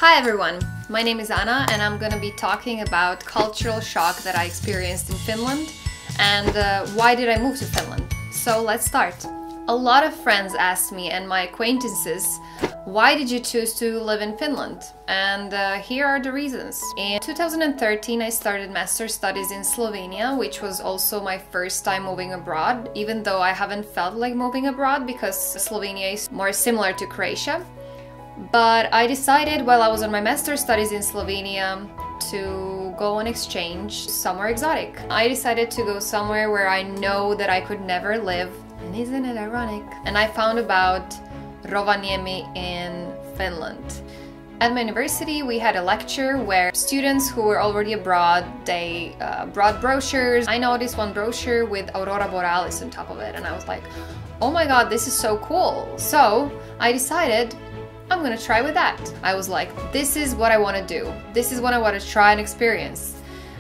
Hi everyone, my name is Anna and I'm gonna be talking about cultural shock that I experienced in Finland and why did I move to Finland. So let's start. A lot of friends asked me and my acquaintances, why did you choose to live in Finland? And here are the reasons. In 2013 I started master's studies in Slovenia, which was also my first time moving abroad, even though I haven't felt like moving abroad because Slovenia is more similar to Croatia. But I decided while I was on my master's studies in Slovenia to go on exchange somewhere exotic. I decided to go somewhere where I know that I could never live. And isn't it ironic? And I found about Rovaniemi in Finland. At my university we had a lecture where students who were already abroad, they brought brochures. I noticed one brochure with Aurora Borealis on top of it and I was like, oh my god, this is so cool. So I decided I'm gonna try with that. I was like, this is what I want to do. This is what I want to try and experience.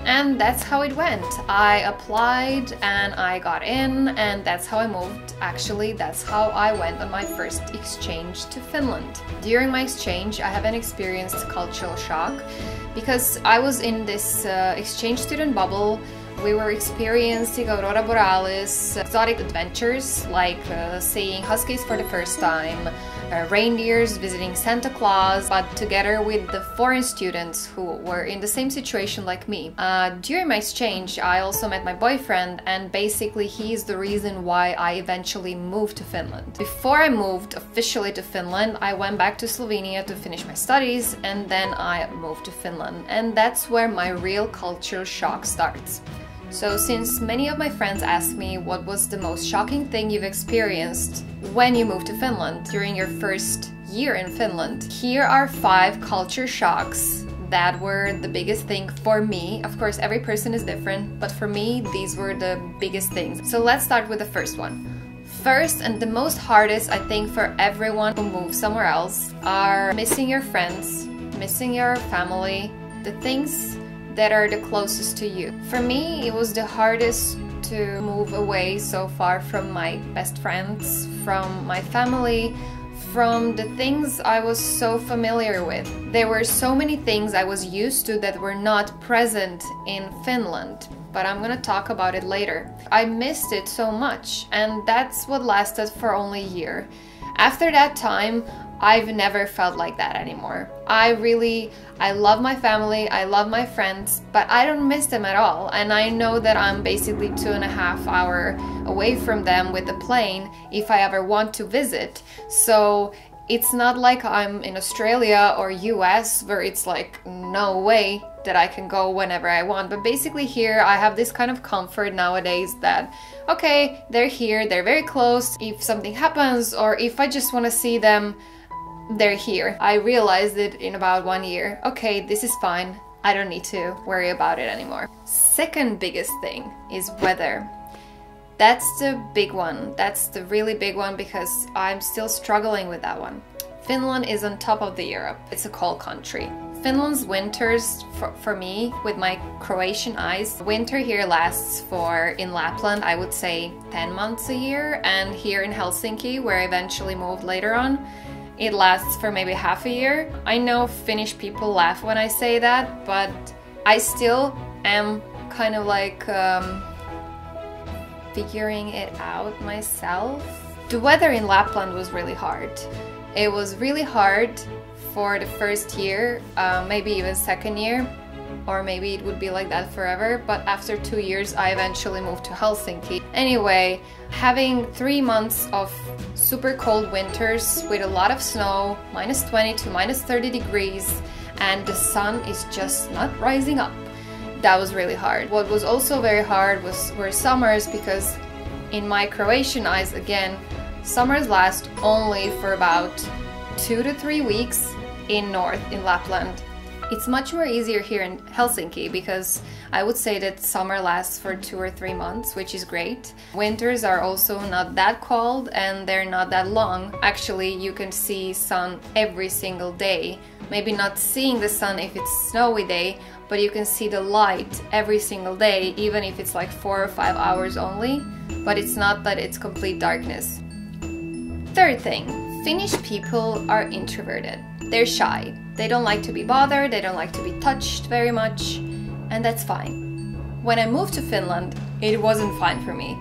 And that's how it went. I applied and I got in and that's how I moved. Actually, that's how I went on my first exchange to Finland. During my exchange, I haven't experienced cultural shock because I was in this exchange student bubble. We were experiencing Aurora Borealis, exotic adventures like seeing huskies for the first time, reindeers, visiting Santa Claus, but together with the foreign students who were in the same situation like me. During my exchange, I also met my boyfriend and basically he is the reason why I eventually moved to Finland. Before I moved officially to Finland, I went back to Slovenia to finish my studies and then I moved to Finland. And that's where my real cultural shock starts. So since many of my friends asked me what was the most shocking thing you've experienced when you moved to Finland during your first year in Finland, here are 5 culture shocks that were the biggest thing for me. Of course, every person is different, but for me, these were the biggest things. So let's start with the first one. First and the most hardest, I think, for everyone who moves somewhere else are missing your friends, missing your family, the things that are the closest to you. For me, it was the hardest to move away so far from my best friends, from my family, from the things I was so familiar with. There were so many things I was used to that were not present in Finland, but I'm gonna talk about it later. I missed it so much, and that's what lasted for only a year. After that time, I've never felt like that anymore. I love my family, I love my friends, but I don't miss them at all. And I know that I'm basically 2.5 hours away from them with the plane if I ever want to visit. So it's not like I'm in Australia or US where it's like no way that I can go whenever I want. But basically here I have this kind of comfort nowadays that, okay, they're here, they're very close. If something happens or if I just want to see them, they're here. I realized it in about 1 year. Okay, this is fine. I don't need to worry about it anymore. Second biggest thing is weather. That's the big one. That's the really big one because I'm still struggling with that one. Finland is on top of the Europe. It's a cold country. Finland's winters, for me, with my Croatian eyes, winter here lasts for, in Lapland, I would say 10 months a year, and here in Helsinki, where I eventually moved later on, it lasts for maybe half a year. I know Finnish people laugh when I say that, but I still am kind of like figuring it out myself. The weather in Lapland was really hard. It was really hard for the first year, maybe even second year, or maybe it would be like that forever, but after 2 years I eventually moved to Helsinki. Anyway, having 3 months of super cold winters with a lot of snow, -20 to -30 degrees, and the sun is just not rising up. That was really hard. What was also very hard were summers because in my Croatian eyes, again, summers last only for about 2 to 3 weeks in Lapland. It's much more easier here in Helsinki because I would say that summer lasts for 2 or 3 months, which is great. Winters are also not that cold and they're not that long. Actually, you can see sun every single day. Maybe not seeing the sun if it's snowy day, but you can see the light every single day, even if it's like 4 or 5 hours only. But it's not that it's complete darkness. Third thing, Finnish people are introverted. They're shy. They don't like to be bothered, they don't like to be touched very much, and that's fine. When I moved to Finland, it wasn't fine for me.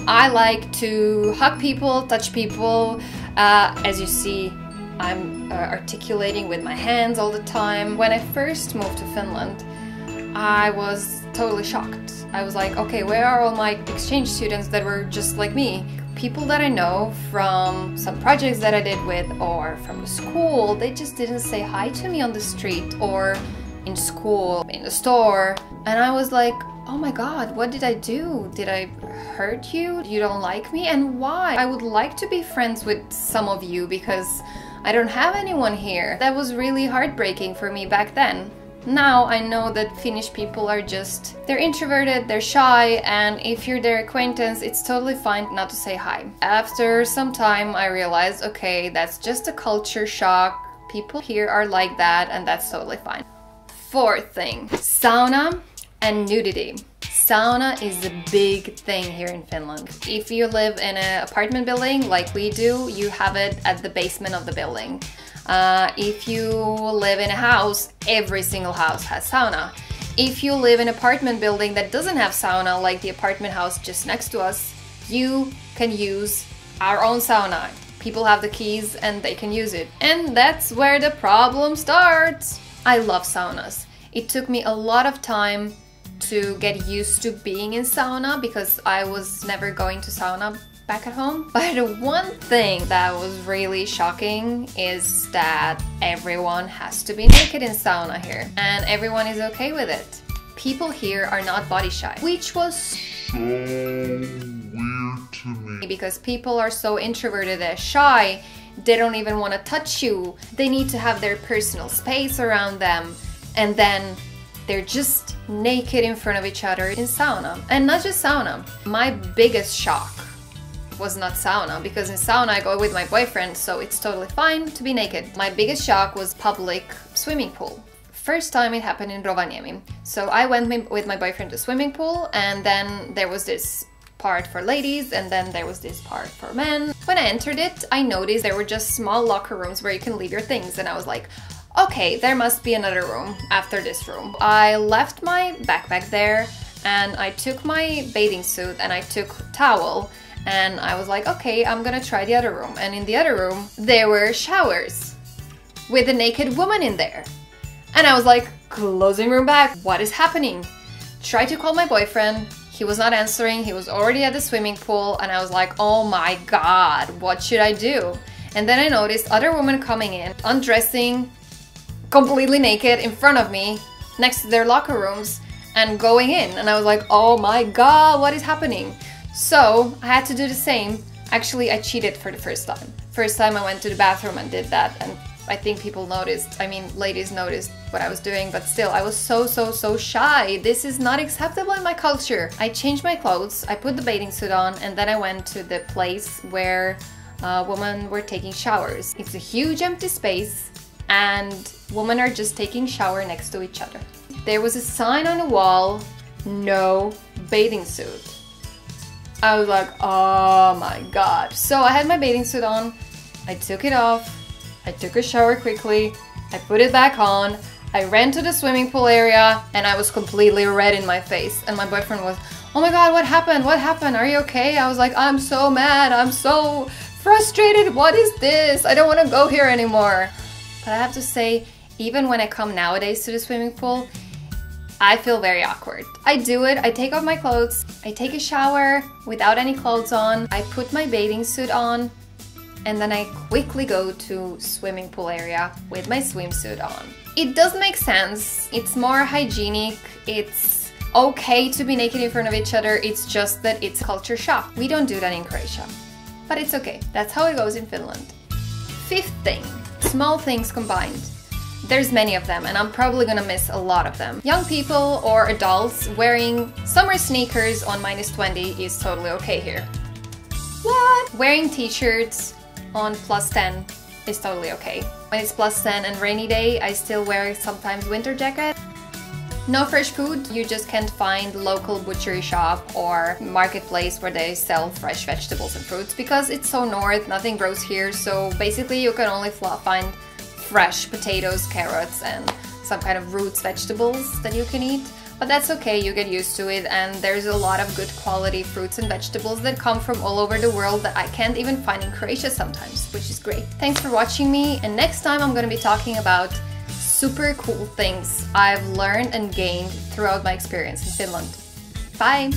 I like to hug people, touch people. As you see, I'm articulating with my hands all the time. When I first moved to Finland, I was totally shocked. I was like, okay, where are all my exchange students that were just like me? People that I know from some projects that I did with or from the school, they just didn't say hi to me on the street or in school, in the store. And I was like, oh my god, what did I do? Did I hurt you? You don't like me? And why? I would like to be friends with some of you because I don't have anyone here. That was really heartbreaking for me back then. Now I know that Finnish people are just, they're introverted, they're shy, and if you're their acquaintance, it's totally fine not to say hi. After some time I realized, okay, that's just a culture shock. People here are like that, and that's totally fine. Fourth thing, sauna and nudity. Sauna is a big thing here in Finland. If you live in an apartment building like we do, you have it at the basement of the building. If you live in a house, every single house has sauna. If you live in an apartment building that doesn't have sauna, like the apartment house just next to us, you can use our own sauna. People have the keys and they can use it. And that's where the problem starts. I love saunas. It took me a lot of time to get used to being in sauna because I was never going to sauna back at home. But one thing that was really shocking is that everyone has to be naked in sauna here, and everyone is okay with it. People here are not body shy, which was so weird to me. Because people are so introverted and shy, they don't even want to touch you. They need to have their personal space around them, and then they're just naked in front of each other in sauna. And not just sauna. My biggest shock was not sauna, because in sauna I go with my boyfriend, so it's totally fine to be naked. My biggest shock was public swimming pool. First time it happened in Rovaniemi. So I went with my boyfriend to swimming pool, and then there was this part for ladies and then there was this part for men. When I entered it, I noticed there were just small locker rooms where you can leave your things, and I was like, okay, there must be another room after this room. I left my backpack there and I took my bathing suit and I took towel, and I was like, okay, I'm gonna try the other room. And in the other room, there were showers with a naked woman in there. And I was like, closing room back, what is happening? Tried to call my boyfriend, he was not answering, he was already at the swimming pool, and I was like, oh my god, what should I do? And then I noticed other women coming in, undressing, completely naked in front of me, next to their locker rooms, and going in. And I was like, oh my god, what is happening? So I had to do the same. Actually, I cheated for the first time. First time I went to the bathroom and did that, and I think people noticed, I mean, ladies noticed what I was doing, but still, I was so shy. This is not acceptable in my culture. I changed my clothes, I put the bathing suit on, and then I went to the place where women were taking showers. It's a huge empty space, and women are just taking shower next to each other. There was a sign on the wall, no bathing suit. I was like, oh my god. So I had my bathing suit on, I took it off, I took a shower quickly, I put it back on, I ran to the swimming pool area, and I was completely red in my face. And my boyfriend was, oh my god, what happened? What happened? Are you okay? I was like, I'm so mad, I'm so frustrated, what is this? I don't want to go here anymore. But I have to say, even when I come nowadays to the swimming pool, I feel very awkward. I do it, I take off my clothes, I take a shower without any clothes on, I put my bathing suit on, and then I quickly go to swimming pool area with my swimsuit on. It does make sense, it's more hygienic, it's okay to be naked in front of each other, it's just that it's culture shock. We don't do that in Croatia. But it's okay, that's how it goes in Finland. Fifth thing, small things combined. There's many of them, and I'm probably gonna miss a lot of them. Young people or adults wearing summer sneakers on -20 is totally okay here. What? Wearing t-shirts on +10 is totally okay. When it's +10 and rainy day, I still wear sometimes winter jacket. No fresh food, you just can't find local butchery shop or marketplace where they sell fresh vegetables and fruits because it's so north, nothing grows here, so basically you can only find fresh potatoes, carrots, and some kind of roots vegetables that you can eat. But that's okay, you get used to it, and there's a lot of good quality fruits and vegetables that come from all over the world that I can't even find in Croatia sometimes, which is great. Thanks for watching me, and next time I'm gonna be talking about super cool things I've learned and gained throughout my experience in Finland. Bye!